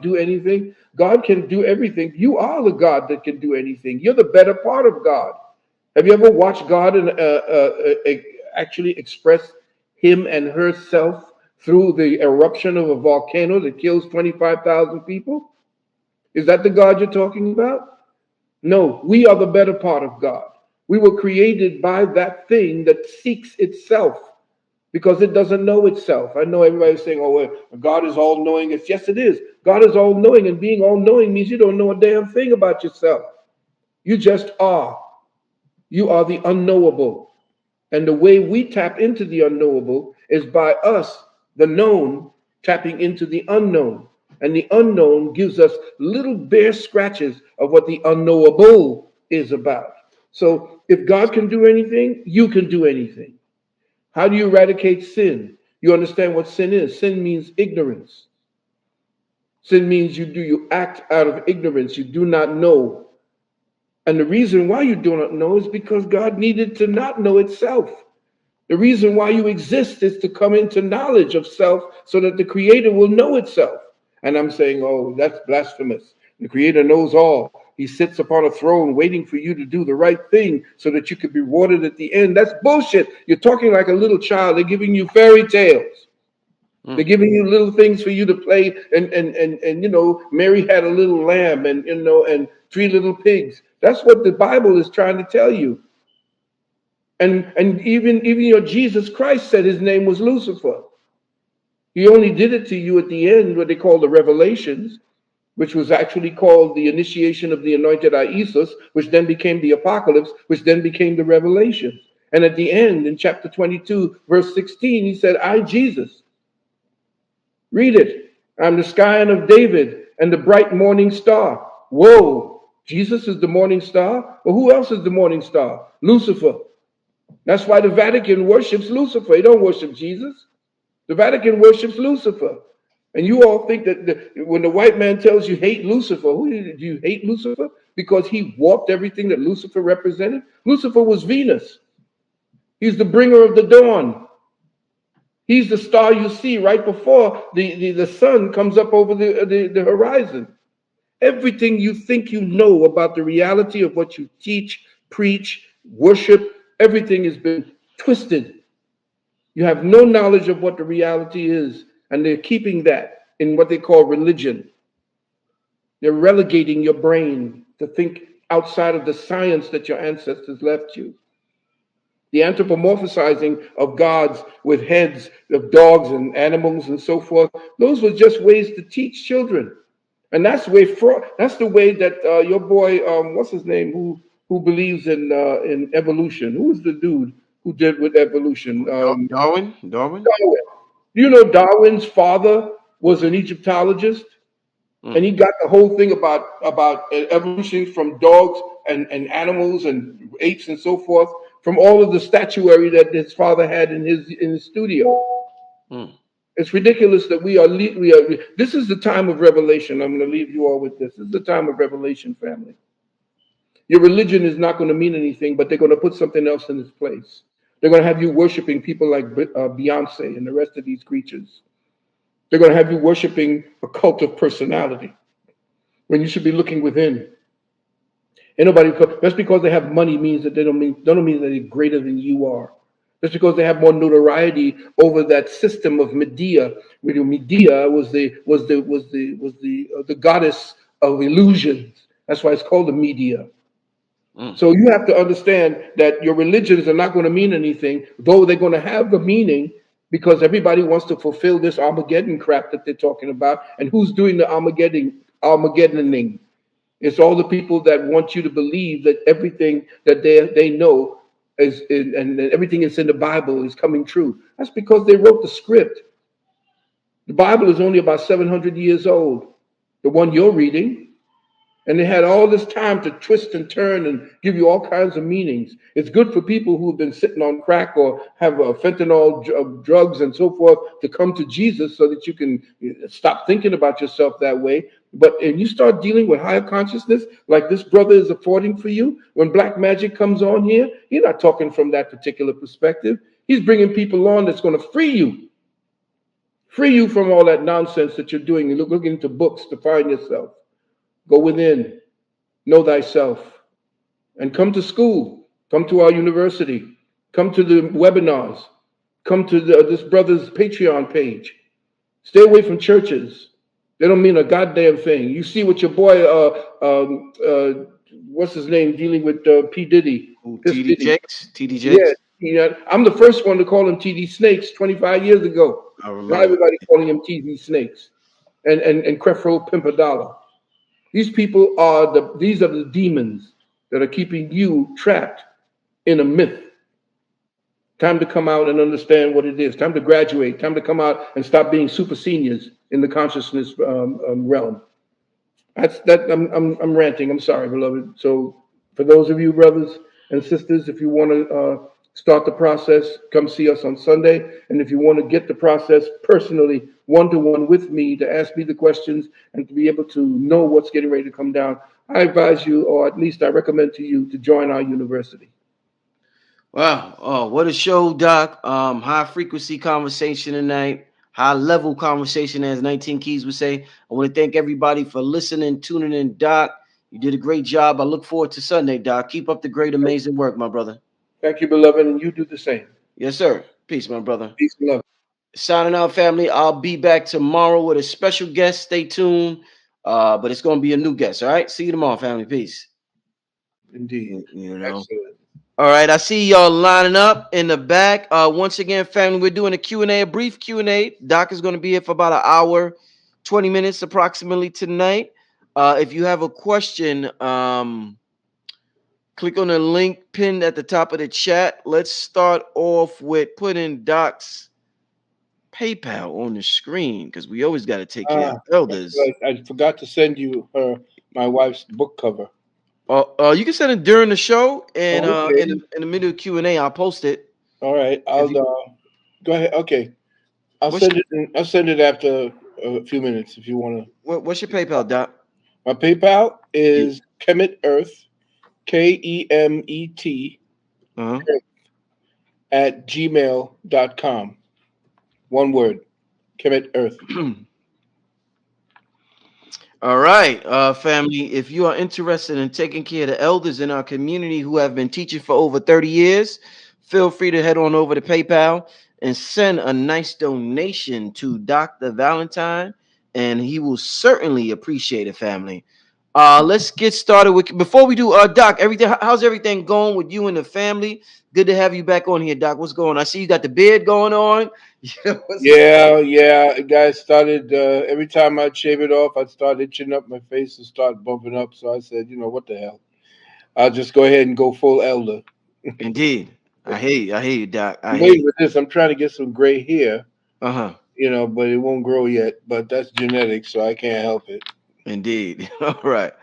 do anything? God can do everything. You are the God that can do anything. You're the better part of God. Have you ever watched God and actually express him and herself through the eruption of a volcano that kills 25,000 people? Is that the God you're talking about? No, we are the better part of God. We were created by that thing that seeks itself because it doesn't know itself. I know everybody's saying, oh, well, God is all knowing. It's, yes, it is. God is all knowing, and being all knowing means you don't know a damn thing about yourself. You just are. You are the unknowable. And the way we tap into the unknowable is by us, the known, tapping into the unknown. And the unknown gives us little bare scratches of what the unknowable is about. So if God can do anything, you can do anything. How do you eradicate sin? You understand what sin is. Sin means ignorance. Sin means you act out of ignorance. You do not know. And the reason why you do not know is because God needed to not know itself. The reason why you exist is to come into knowledge of self so that the Creator will know itself. And I'm saying, oh, that's blasphemous. The Creator knows all. He sits upon a throne waiting for you to do the right thing so that you could be rewarded at the end. That's bullshit. You're talking like a little child. They're giving you fairy tales. They're giving you little things for you to play. And you know, Mary had a little lamb and, you know, and 3 little pigs. That's what the Bible is trying to tell you. And even your Jesus Christ said his name was Lucifer. He only did it to you at the end, what they call the revelations, which was actually called the initiation of the anointed Isis, which then became the apocalypse, which then became the revelations. And at the end, in chapter 22, verse 16, he said, I, Jesus. Read it. I'm the scion of David and the bright morning star. Whoa, Jesus is the morning star? Well, who else is the morning star? Lucifer. That's why the Vatican worships Lucifer. They don't worship Jesus. The Vatican worships Lucifer. And you all think that when the white man tells you hate Lucifer, do you hate Lucifer? Because he warped everything that Lucifer represented? Lucifer was Venus. He's the bringer of the dawn. He's the star you see right before the sun comes up over the horizon. Everything you think you know about the reality of what you teach, preach, worship, everything has been twisted. You have no knowledge of what the reality is, and they're keeping that in what they call religion. They're relegating your brain to think outside of the science that your ancestors left you. The anthropomorphizing of gods with heads of dogs and animals and so forth, those were just ways to teach children. And that's the way that your boy, what's his name, who believes in evolution? Who was the dude who did with evolution? Darwin. Darwin. Do you know Darwin's father was an Egyptologist? And he got the whole thing about evolution from dogs and animals and apes and so forth, from all of the statuary that his father had in his studio. It's ridiculous that we are. This is the time of revelation. I'm going to leave you all with this. This is the time of revelation, family. Your religion is not going to mean anything, but they're going to put something else in its place. They're going to have you worshiping people like Beyonce and the rest of these creatures. They're going to have you worshiping a cult of personality when you should be looking within. And nobody, just because they have money means that they don't mean that they're greater than you are. Just because they have more notoriety over that system of Medea. Medea was the goddess of illusions. That's why it's called the Medea. So you have to understand that your religions are not going to mean anything, though they're going to have the meaning, because everybody wants to fulfill this Armageddon crap that they're talking about. And who's doing the Armageddoning? It's all the people that want you to believe that everything that they know and everything that's in the Bible is coming true. That's because they wrote the script. The Bible is only about 700 years old, the one you're reading. And they had all this time to twist and turn and give you all kinds of meanings. It's good for people who have been sitting on crack or have fentanyl drugs and so forth to come to Jesus so that you can stop thinking about yourself that way. But if you start dealing with higher consciousness, like this brother is affording for you, when black magic comes on here, he's not talking from that particular perspective. He's bringing people on that's going to free you. Free you from all that nonsense that you're doing. Look into books to find yourself. Go within, know thyself, and come to school. Come to our university. Come to the webinars. Come to this brother's Patreon page. Stay away from churches. They don't mean a goddamn thing. You see what your boy, what's his name, dealing with P Diddy, Piss TD Diddy. Jakes, TD Yeah, Jakes. I'm the first one to call him TD Snakes 25 years ago. I Now remember. everybody calling him TD Snakes and Creflo Pimpernel. These people are these are the demons that are keeping you trapped in a myth. Time to come out and understand what it is. Time to graduate. Time to come out and stop being super seniors in the consciousness realm. That's that. I'm ranting. I'm sorry, beloved. So for those of you brothers and sisters, if you want to start the process, come see us on Sunday. And if you want to get the process personally, one to one with me, to ask me the questions and to be able to know what's getting ready to come down, I advise you, or at least I recommend to you, to join our university. Wow. Oh, what a show, Doc. High frequency conversation tonight. High level conversation, as 19 Keys would say. I want to thank everybody for listening, tuning in, Doc. You did a great job. I look forward to Sunday, Doc. Keep up the great, amazing work, my brother. Thank you, beloved, and you do the same. Yes, sir. Peace, my brother. Peace and love. Signing out, family. I'll be back tomorrow with a special guest. Stay tuned. But it's gonna be a new guest. All right. See you tomorrow, family. Peace. Indeed. You know. Excellent. All right, I see y'all lining up in the back. Once again, family, we're doing a Q&A, a brief Q&A. Doc is going to be here for about an hour, 20 minutes approximately tonight. If you have a question, click on the link pinned at the top of the chat. Let's start off with putting Doc's PayPal on the screen because we always got to take care of elders. I forgot to send you my wife's book cover. You can send it during the show, and Oh, okay. in the middle of Q&A, I'll post it. All right. If I'll you, go ahead. Okay. I'll what's send it. I'll send it after a few minutes if you want to. what's your PayPal, Doc? My PayPal is Kemet Earth, KEMET Uh-huh. at gmail.com. One word. Kemet Earth. All right, family. If you are interested in taking care of the elders in our community who have been teaching for over 30 years, feel free to head on over to PayPal and send a nice donation to Dr. Valentine, and he will certainly appreciate it, family. Let's get started with before we do, Doc. How's everything going with you and the family? Good to have you back on here, Doc. What's going on? I see you got the beard going on. Yeah. Guys started every time I'd shave it off, I'd start itching up my face and start bumping up. So I said, what the hell? I'll just go ahead and go full elder. Indeed, I hear you. I hear you, Doc. I I'm hear waiting you. with this. I'm trying to get some gray hair, Uh-huh. but it won't grow yet. But that's genetic, so I can't help it. Indeed. All right.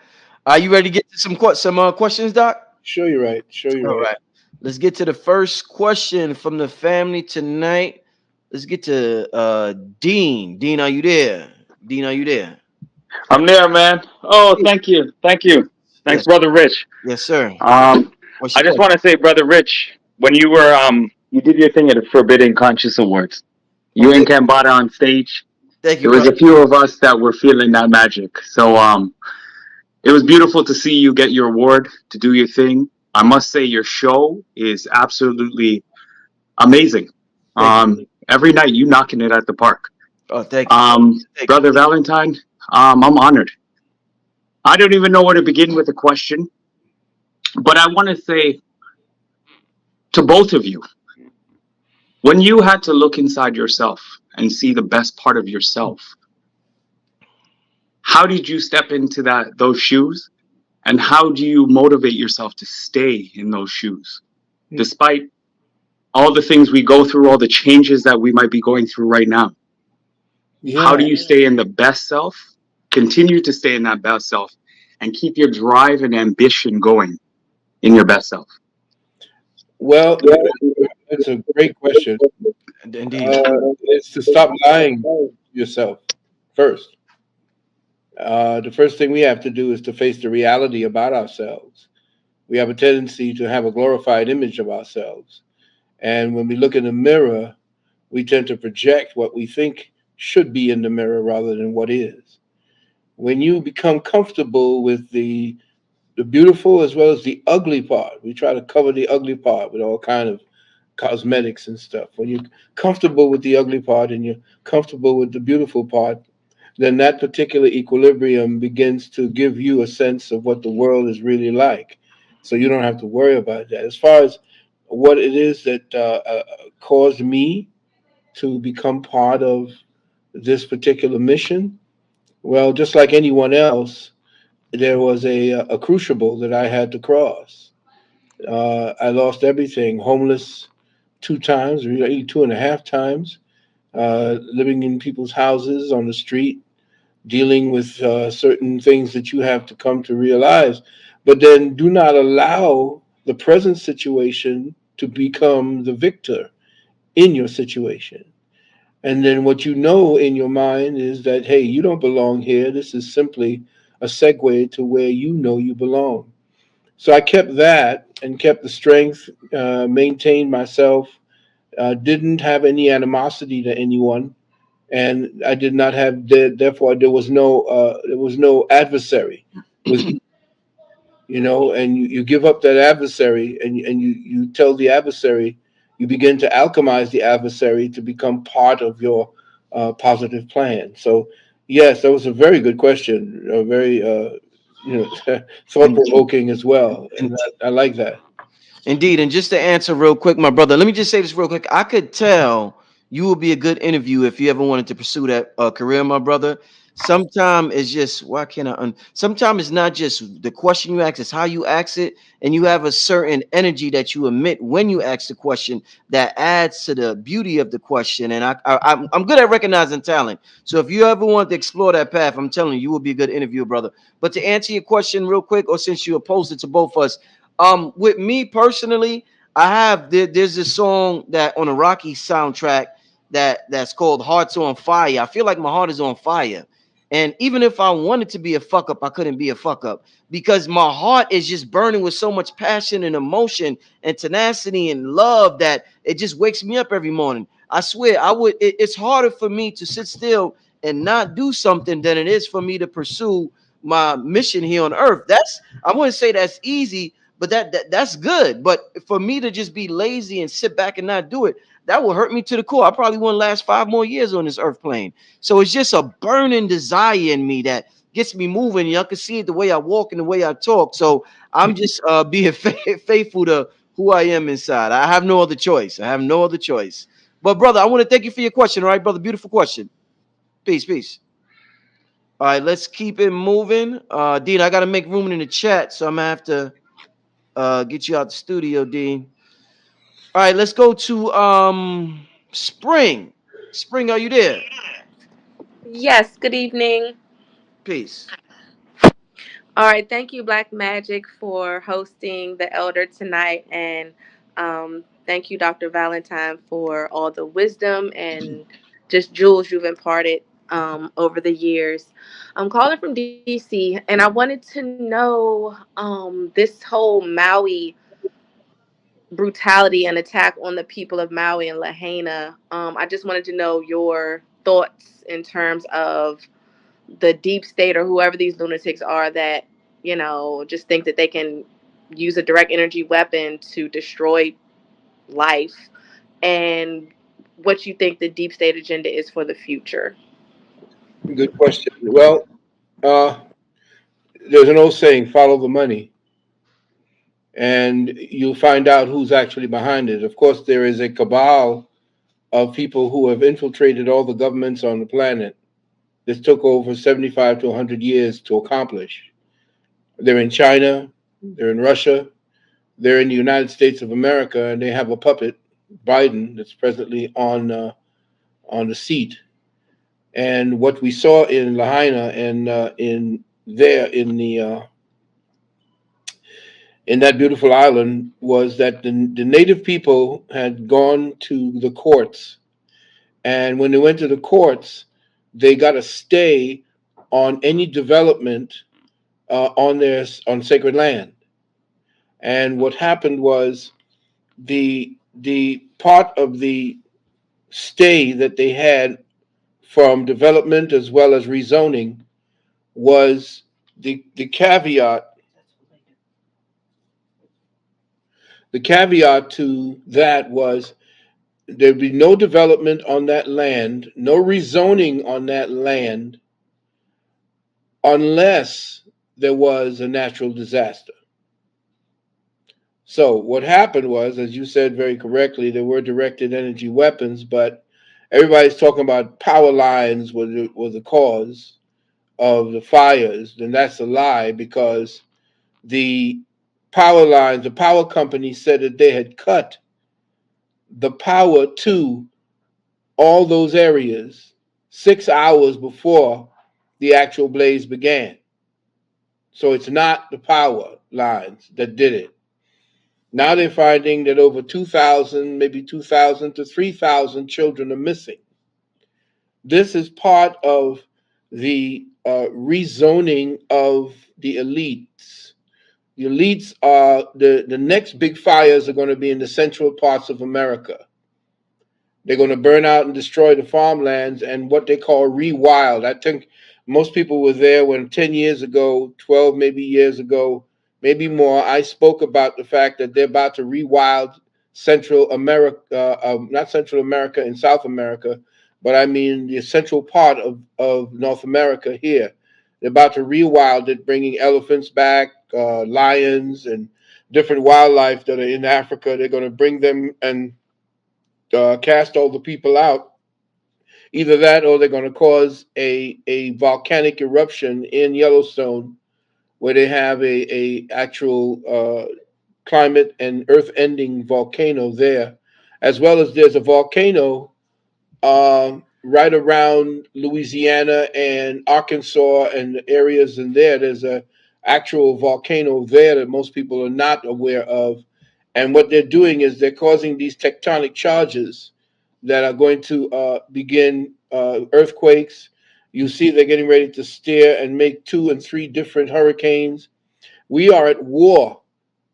Are you ready to get to some questions, Doc? Sure, you're right. Sure, you're All right. right. Let's get to the first question from the family tonight. Let's get to Dean. Dean, are you there? Dean, are you there? I'm there, man. Oh, thank you. Thank you. Thanks, Yes. Brother Rich. Yes, sir. What's I your just question? want to say, Brother Rich, when you did your thing at the Forbidden Conscious Awards, Oh, you and Kambata on stage, thank you, there was brother. a few of us that were feeling that magic. So, it was beautiful to see you get your award, to do your thing. I must say your show is absolutely amazing. Thank you. Every night you knocking it at the park. Oh, thank you, brother. Thank you. Brother Valentine, I'm honored. I don't even know where to begin with the question, but I want to say to both of you, when you had to look inside yourself and see the best part of yourself, how did you step into those shoes, and how do you motivate yourself to stay in those shoes despite all the things we go through, all the changes that we might be going through right now? How Yeah. do you stay in the best self, continue to stay in that best self, and keep your drive and ambition going in your best self? Well, that's a great question. Indeed. It's to stop lying to yourself first. The first thing we have to do is to face the reality about ourselves. We have a tendency to have a glorified image of ourselves. And when we look in the mirror, we tend to project what we think should be in the mirror rather than what is. When you become comfortable with the beautiful as well as the ugly part, we try to cover the ugly part with all kind of cosmetics and stuff. When you're comfortable with the ugly part and you're comfortable with the beautiful part, then that particular equilibrium begins to give you a sense of what the world is really like. So you don't have to worry about that. As far as what it is that caused me to become part of this particular mission, well, just like anyone else, there was a crucible that I had to cross. I lost everything, homeless two times, really two and a half times, living in people's houses on the street, dealing with certain things that you have to come to realize. But then do not allow the present situation to become the victor in your situation. And then what you know in your mind is that, hey, you don't belong here. This is simply a segue to where you know you belong. So I kept that and kept the strength, maintained myself, didn't have any animosity to anyone, and I did not have. Therefore, there was no adversary. It was, and you give up that adversary, and you tell the adversary, you begin to alchemize the adversary to become part of your positive plan. So, yes, that was a very good question, a very thought Indeed. provoking as well, and In- I like that. Indeed. And just to answer real quick, my brother, let me just say this real quick. I could tell you will be a good interview if you ever wanted to pursue that career, my brother. Sometimes it's just why can't sometimes it's not just the question you ask, it's how you ask it, and you have a certain energy that you emit when you ask the question that adds to the beauty of the question. And I'm good at recognizing talent. So if you ever want to explore that path, I'm telling you, you will be a good interviewer, brother. But to answer your question real quick, or since you opposed it to both of us, with me personally, there's this song that on a Rocky soundtrack that's called Hearts on Fire. I feel like my heart is on fire. And even if I wanted to be a fuck up, I couldn't be a fuck up because my heart is just burning with so much passion and emotion and tenacity and love that it just wakes me up every morning. I swear, it's harder for me to sit still and not do something than it is for me to pursue my mission here on earth. I wouldn't say that's easy, but that's good. But for me to just be lazy and sit back and not do it, that will hurt me to the core. I probably wouldn't last 5 more years on this earth plane. So it's just a burning desire in me that gets me moving. Y'all can see it the way I walk and the way I talk. So I'm just being faithful to who I am inside. I have no other choice. I have no other choice. But brother, I want to thank you for your question. All right, brother, beautiful question. Peace, peace. All right, let's keep it moving. Dean, I gotta make room in the chat, so I'm gonna have to get you out the studio, Dean. All right, let's go to Spring. Spring, are you there? Yes, good evening. Peace. All right, thank you, Black Magic, for hosting the Elder tonight. And thank you, Dr. Valentine, for all the wisdom and just jewels you've imparted over the years. I'm calling from DC, and I wanted to know this whole Maui brutality and attack on the people of Maui and Lahaina. I just wanted to know your thoughts in terms of the deep state or whoever these lunatics are that just think that they can use a direct energy weapon to destroy life, and what you think the deep state agenda is for the future. Good question. Well, uh, there's an old saying: "Follow the money," and you'll find out who's actually behind it. Of course, there is a cabal of people who have infiltrated all the governments on the planet. This took over 75 to 100 years to accomplish. They're in China, they're in Russia, they're in the United States of America, and they have a puppet, Biden, that's presently on the seat. And what we saw in Lahaina and in there in that beautiful island was that the native people had gone to the courts, and when they went to the courts, they got a stay on any development on sacred land. And what happened was the part of the stay that they had from development as well as rezoning was the caveat. The caveat to that was there'd be no development on that land, no rezoning on that land, unless there was a natural disaster. So what happened was, as you said very correctly, there were directed energy weapons, but everybody's talking about power lines was the cause of the fires. Then that's a lie, because the power lines, the power company said that they had cut the power to all those areas 6 hours before the actual blaze began. So it's not the power lines that did it. Now they're finding that over 2,000, maybe 2,000 to 3,000 children are missing. This is part of the rezoning of the elites. The elites are the next big fires are going to be in the central parts of America. They're going to burn out and destroy the farmlands and what they call rewild. I think most people were there when 10 years ago, 12 maybe years ago, maybe more, I spoke about the fact that they're about to rewild Central America, not Central America and South America, but I mean the central part of North America here. They're about to rewild it, bringing elephants back, lions, and different wildlife that are in Africa. They're going to bring them and cast all the people out. Either that, or they're going to cause a volcanic eruption in Yellowstone, where they have a actual climate and earth-ending volcano there, as well as there's a volcano right around Louisiana and Arkansas and the areas in there. There's a actual volcano there that most people are not aware of. And what they're doing is they're causing these tectonic charges that are going to begin earthquakes. You see, they're getting ready to steer and make 2 and 3 different hurricanes. We are at war,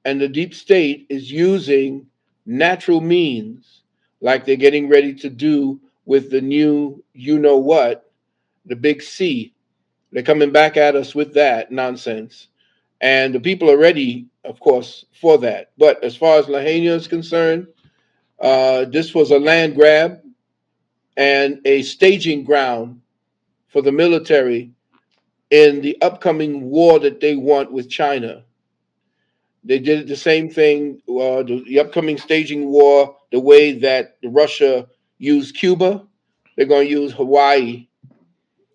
and the deep state is using natural means, like they're getting ready to do with the new, you know what, the big C. They're coming back at us with that nonsense. And the people are ready, of course, for that. But as far as Lahaina is concerned, this was a land grab and a staging ground for the military in the upcoming war that they want with China. They did the same thing, the upcoming staging war, the way that Russia used Cuba, they're going to use Hawaii,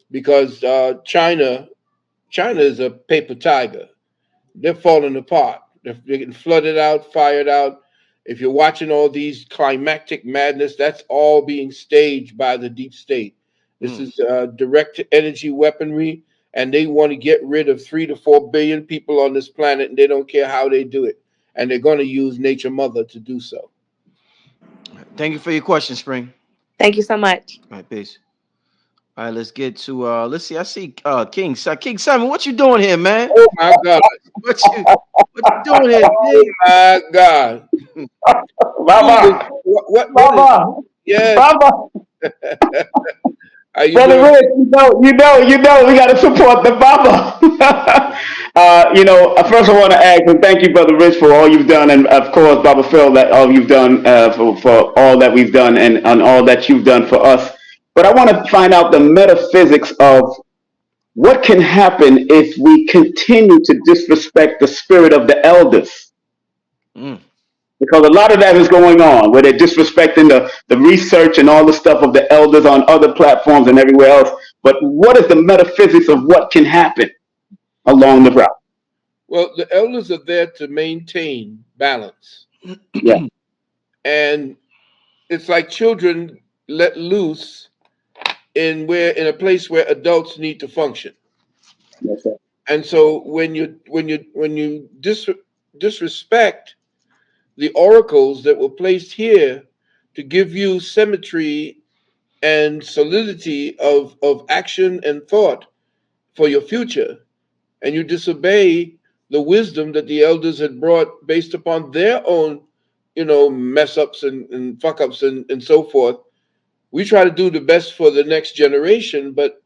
because China is a paper tiger. They're falling apart. They're getting flooded out, fired out. If you're watching all these climactic madness, that's all being staged by the deep state. This is direct energy weaponry, and they want to get rid of 3 to 4 billion people on this planet, and they don't care how they do it. And they're going to use Nature Mother to do so. Thank you for your question, Spring. Thank you so much. All right, peace. All right, let's get to let's see. I see King Simon. What you doing here, man? Oh my God! What you doing here, Oh King? my God! Baba, What is? Baba, Yes. Baba, How you Brother doing? Rich, we got to support the Baba. First I want to ask and thank you, Brother Rich, for all you've done, and of course, Baba Phil, that all you've done for all that we've done and all that you've done for us. But I want to find out the metaphysics of what can happen if we continue to disrespect the spirit of the elders. Mm. Because a lot of that is going on where they're disrespecting the research and all the stuff of the elders on other platforms and everywhere else. But what is the metaphysics of what can happen along the route? Well, the elders are there to maintain balance, Yeah, and it's like children let loose in a place where adults need to function. that's it. And so when you disrespect the oracles that were placed here to give you symmetry and solidity of action and thought for your future, and you disobey the wisdom that the elders had brought based upon their own, mess ups and fuck ups and so forth, We try to do the best for the next generation, but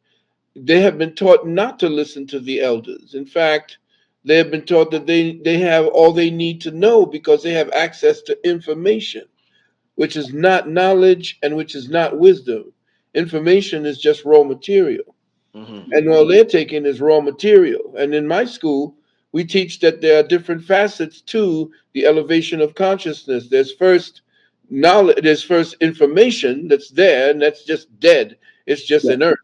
they have been taught not to listen to the elders. In fact, they have been taught that they have all they need to know because they have access to information, which is not knowledge and which is not wisdom. Information is just raw material. Hmm. And all they're taking is raw material. And in my school, we teach that there are different facets to the elevation of consciousness. There's first knowledge, there's first information that's there, and that's just dead. It's just Yeah. inert.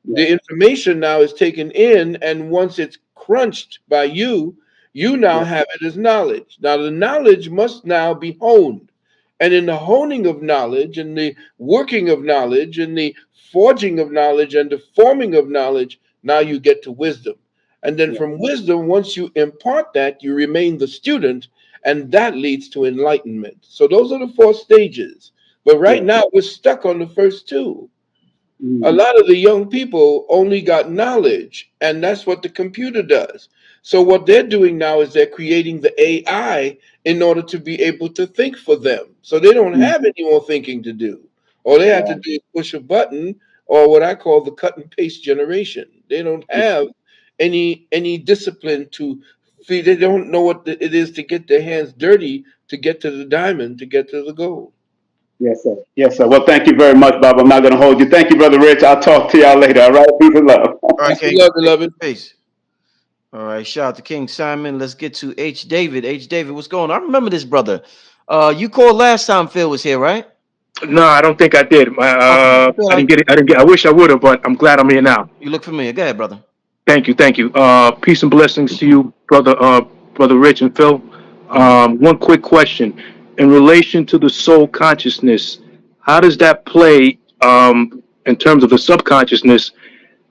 Yeah. The information now is taken in, and once it's crunched by you, you now Yeah. have it as knowledge. Now the knowledge must now be honed, and in the honing of knowledge and the working of knowledge and the forging of knowledge and the forming of knowledge, now you get to wisdom. And then Yeah. from wisdom, once you impart that, you remain the student, and that leads to enlightenment. So those are the four stages, but right Yeah. now we're stuck on the first two. A Mm. lot of the young people only got knowledge, and that's what the computer does. So what they're doing now is they're creating the AI in order to be able to think for them. So they don't Mm. have any more thinking to do. All they have to Wow. do is push a button, or what I call the cut and paste generation. They don't Yeah. have any discipline to feed. They don't know what it is to get their hands dirty to get to the diamond, to get to the gold. Yes, sir. Yes, sir. Well, thank you very much, Bob. I'm not going to hold you. Thank you, Brother Rich. I'll talk to y'all later. All right. Peace and love. All right, Peace and King. love, beloved. Peace. All right, shout out to King Simon. Let's get to H. David. H. David, what's going on? I remember this brother. You called last time Phil was here, right? No, I don't think I did. Okay. I feel I didn't like get it. I didn't get. I wish I would have, but I'm glad I'm here now. you look familiar. Go ahead, brother. Thank you, thank you. Peace and blessings to you, brother Rich and Phil. One quick question in relation to the soul consciousness. How does that play in terms of the subconsciousness,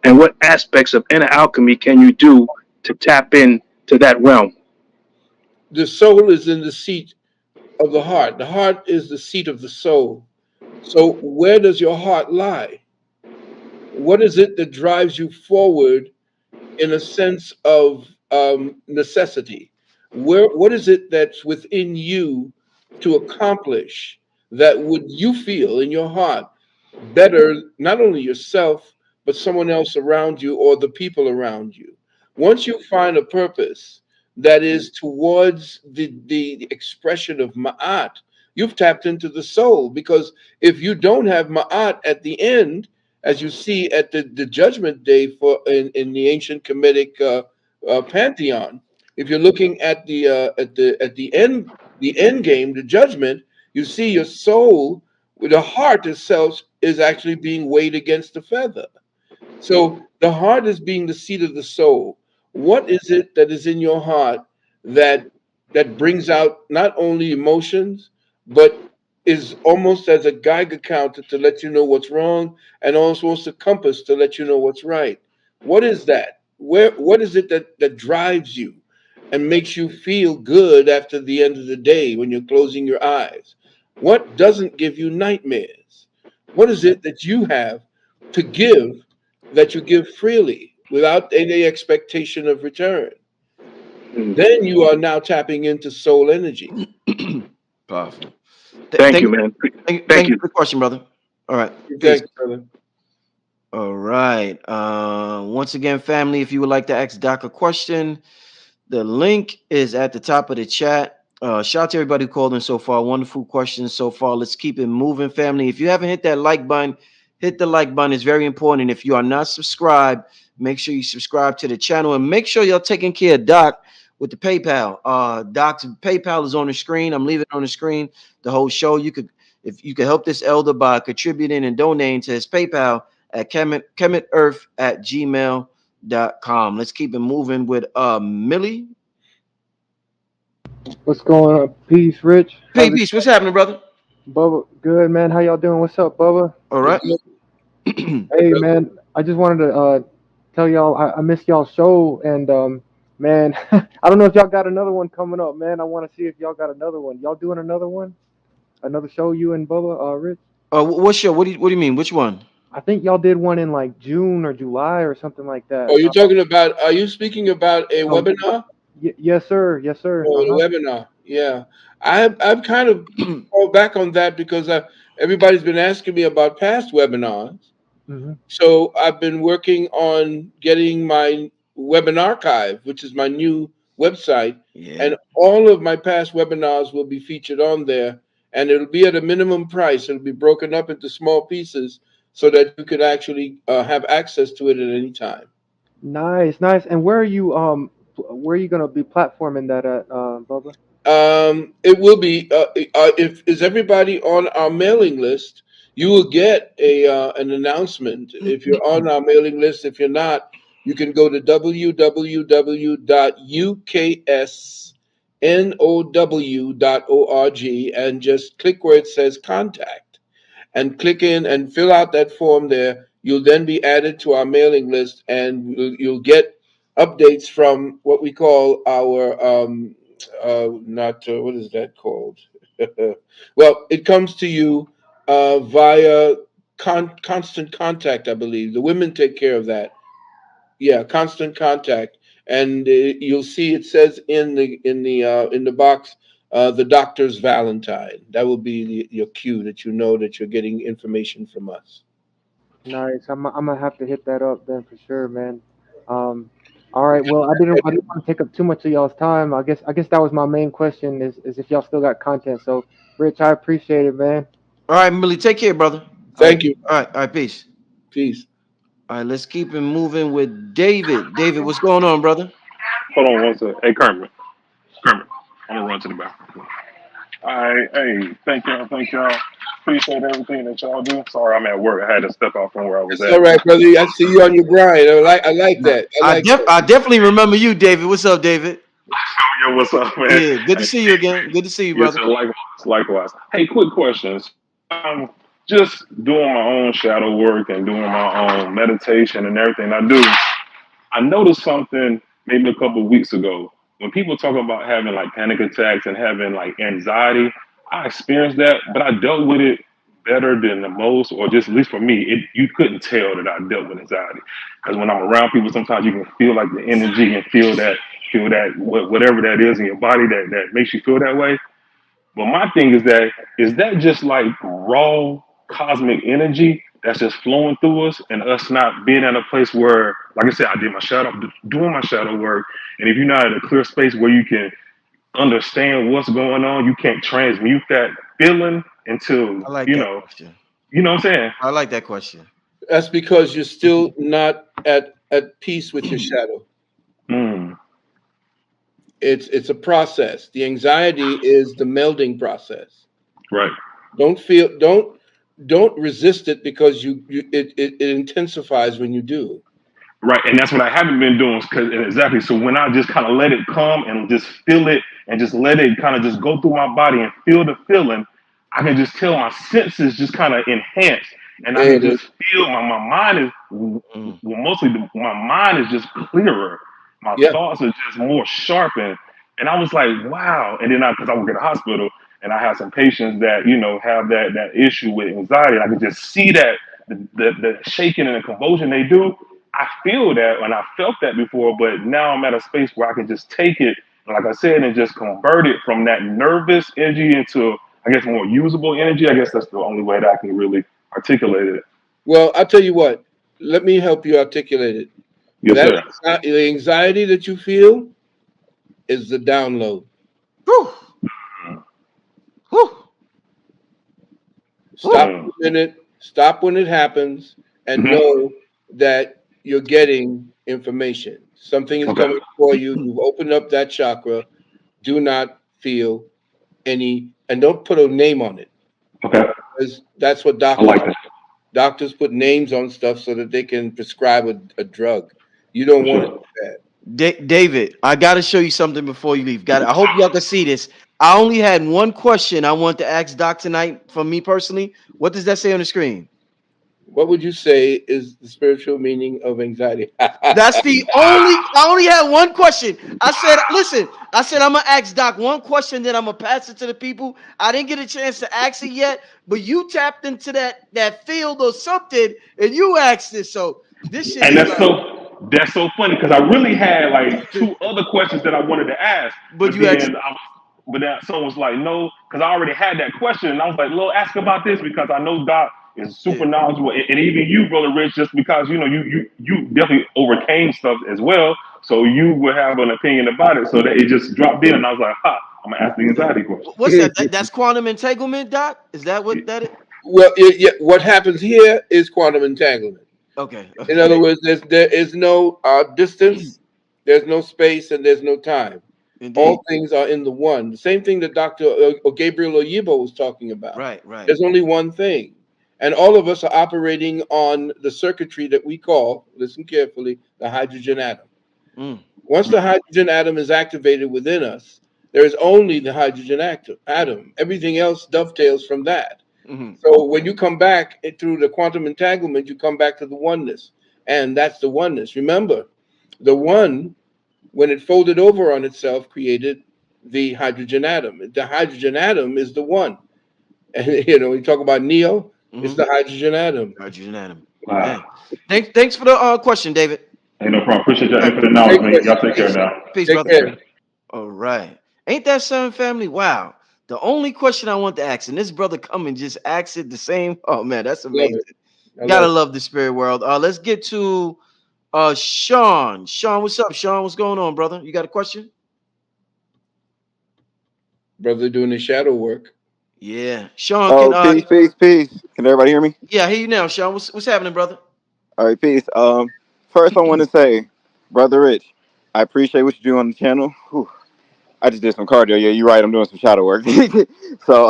and what aspects of inner alchemy can you do to tap in to that realm? The soul is in the seat of the heart. The heart is the seat of the soul. So, where does your heart lie? What is it that drives you forward in a sense of necessity? What is it that's within you to accomplish that would you feel in your heart better, not only yourself, but someone else around you or the people around you? Once you find a purpose that is towards the expression of ma'at, you've tapped into the soul. Because if you don't have ma'at at the end, as you see at the judgment day for in the ancient Kemetic pantheon, if you're looking at the end game, the judgment, you see your soul, the heart itself is actually being weighed against the feather. So the heart is being the seat of the soul. What is it that is in your heart that brings out not only emotions, but is almost as a Geiger counter to let you know what's wrong, and also as a compass to let you know what's right? What is that? What is it that drives you and makes you feel good after the end of the day when you're closing your eyes? What doesn't give you nightmares? What is it that you have to give, that you give freely without any expectation of return? Mm. Then you are now tapping into soul energy. Powerful. Thank Thank you, man. thank Thank you you. for the question, brother. All right. Peace. Thank you, brother. All right. Once again, family, if you would like to ask Doc a question, the link is at the top of the chat. Shout out to everybody who called in so far. Wonderful questions so far. Let's keep it moving, family. If you haven't hit that like button, hit the like button. It's very important. If you are not subscribed, make sure you subscribe to the channel and make sure you're taking care of Doc with the PayPal. Doc's PayPal is on the screen. I'm leaving it on the screen the whole show. You could, if you could help this elder by contributing and donating to his PayPal at kemitearth at gmail.com. Let's keep it moving with Millie. What's going on? Peace, Rich. Hey, How's it peace. What's happening, brother? Bubba? Good, man. How y'all doing? What's up, Bubba? All Good, right. good, Hey, good. man. I just wanted to tell y'all I missed y'all show, and man, I don't know if y'all got another one coming up, man. I want to see if y'all got another one. Y'all doing another one? Another show, you and Bubba, Rich? What's your what do you mean? Which one? I think y'all did one in like June or July or something like that. Oh, you're talking about, are you speaking about a Um, webinar? yes, sir. Yes, sir. Oh, Uh-huh. the webinar. Yeah. I've kind of fall back on that because Everybody's been asking me about past webinars. Hmm. So I've been working on getting my Webin Archive, which is my new website, Yeah. and all of my past webinars will be featured on there, and it'll be at a minimum price. It'll be broken up into small pieces so that you could actually have access to it at any time. Nice, nice. And where are you gonna be platforming that at, Bubba? It will be if is everybody on our mailing list, you will get a an announcement if you're on our mailing list. If you're not, you can go to www.uksnow.org and just click where it says contact and click in and fill out that form there. You'll then be added to our mailing list, and you'll get updates from what we call our not what is that called? Well, it comes to you via constant contact, I believe. The women take care of that. Yeah, constant contact, and you'll see it says in the box the doctor's Valentine. That will be your cue that you know that you're getting information from us. Nice. I'm gonna have to hit that up then for sure, man. Um, all right. Well, I didn't want to take up too much of y'all's time. I guess that was my main question is if y'all still got content. So, Rich, I appreciate it, man. All right, Millie, take care, brother. All right, Thank you. all right, peace. Peace. All right, let's keep it moving with David. David, what's going on, brother? Hold on one second. Hey, Kermit. Kermit. I'm gonna run to the bathroom. All right. Hey, thank y'all. Thank y'all. Appreciate everything that y'all do. Sorry, I'm at work. I had to step out from where I was That's all at. right, brother. I see you on your grind. I like that. I like that. I definitely remember you, David. What's up, David? Yo, what's up, man? Yeah, good to Hey, see you again. Good to see you, yes, brother. sir. Likewise. Likewise. Hey, quick questions. Um, just doing my own shadow work and doing my own meditation and everything I do. I noticed something maybe a couple of weeks ago. When people talk about having like panic attacks and having like anxiety, I experienced that, but I dealt with it better than the most, or just at least for me, you couldn't tell that I dealt with anxiety. Because when I'm around people, sometimes you can feel like the energy and feel that whatever that is in your body that makes you feel that way. But my thing is that just like raw cosmic energy that's just flowing through us, and us not being at a place where, like I said, I did my shadow, doing my shadow work, and if you're not in a clear space where you can understand what's going on, you can't transmute that feeling until I like that question. you know what I'm saying? I like that question. That's because you're still not at peace with your shadow. Mm, It's a process. The anxiety is the melding process. right. Don't feel don't resist it because it intensifies when you do. Right, and that's what I haven't been doing. Cause exactly. So when I just kind of let it come and just feel it, and just let it kind of just go through my body and feel the feeling, I can just tell my senses just kind of enhance, and I There can it is. just feel my mind is Mm. well, mostly my mind is just clearer. My Yeah. thoughts are just more sharpened, and I was like, wow. And then because I work at a hospital, and I have some patients that have that issue with anxiety, and I can just see that the shaking and the convulsion they do. I feel that and I felt that before, but now I'm at a space where I can just take it, like I said, and just convert it from that nervous energy into, I guess, more usable energy. I guess that's the only way that I can really articulate it. Well, I'll tell you what. Let me help you articulate it. Yes, That sir. the anxiety that you feel is the download. Whew, whew, whew. Stop Mm. for a minute, stop when it happens, and Hmm. know that you're getting information. Something is Okay. coming for you. You've opened up that chakra. Do not feel any, and don't put a name on it. Okay. Because that's what I like that. doctors put names on stuff so that they can prescribe a drug. You don't For want to sure. do that. David, I gotta show you something before you leave. Got I hope y'all can see this. I only had one question I want to ask Doc tonight from me personally. What does that say on the screen? What would you say is the spiritual meaning of anxiety? That's the only. I only had one question. I said, listen. I said I'm gonna ask Doc one question, then I'm gonna pass it to the people. I didn't get a chance to ask it yet, but you tapped into that field or something, and you asked it. So this shit And is that's so funny because I really had like two other questions that I wanted to ask, but but you asked. then but then someone was like, no, because I already had that question, and I was like, Lord, ask about this because I know God is super Yeah. knowledgeable, and even you, brother Rich, just because you definitely overcame stuff as well, so you would have an opinion about it, so that it just dropped in, and I was like, ha, I'm gonna ask the Yeah. anxiety question. What's that? That's quantum entanglement, Doc? Is that what that is? Well, what happens here is quantum entanglement. Okay. In Okay. other words, there is no distance, there's no space, and there's no time. Indeed. All things are in the one. The same thing that Dr. Gabriel Oyibo was talking about. Right. Right. There's only one thing. And all of us are operating on the circuitry that we call, listen carefully, the hydrogen atom. Mm. Once the hydrogen atom is activated within us, there is only the hydrogen atom. Everything else dovetails from that. Hmm. So when you come back through the quantum entanglement, you come back to the oneness. And that's the oneness. Remember, the one, when it folded over on itself, created the hydrogen atom. The hydrogen atom is the one. And we talk about Neo, it's Hmm. the hydrogen atom. Hydrogen atom. Wow. Amen. Thanks for the question, David. Hey, no problem. Appreciate your All right. infinite Take knowledge, care. man. Y'all take care Peace. now. Peace, Take brother. care. All right. Ain't that something, family? Wow. The only question I want to ask, and this brother come and just ask it the same. Oh man, that's Love amazing. it. I love Gotta it. love the spirit world. Let's get to Sean. Sean, what's up, Sean? What's going on, brother? You got a question? Brother doing the shadow work. Yeah. Sean, can Oh, peace, peace, peace. Can everybody hear me? yeah, I hear you now, Sean. What's happening, brother? All right, peace. First I want to say, brother Rich, I appreciate what you do on the channel. Whew, I just did some cardio. Yeah, you're right. I'm doing some shadow work. So,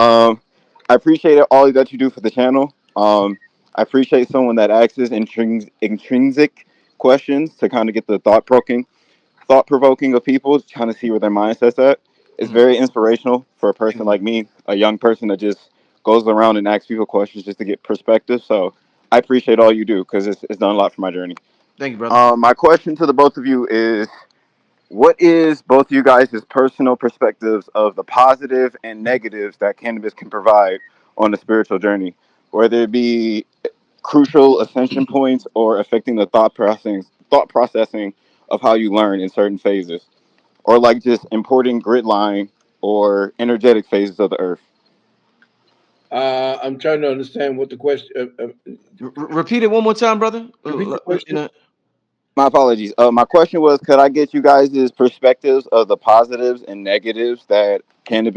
I appreciate all that you do for the channel. I appreciate someone that asks intrinsic questions to kind of get the thought provoking of people, to kind of see where their mindset's at. It's Mhm. very inspirational for a person like me, a young person that just goes around and asks people questions just to get perspective. So I appreciate all you do because it's done a lot for my journey. Thank you, brother. My question to the both of you is, what is both you guys' personal perspectives of the positive and negatives that cannabis can provide on the spiritual journey, whether it be crucial ascension points or affecting the thought processing of how you learn in certain phases, or like just important grid line or energetic phases of the earth? I'm trying to understand what the question. Repeat it one more time, brother. Repeat the question. My apologies. My question was, could I get you guys' perspectives of the positives and negatives that cannabis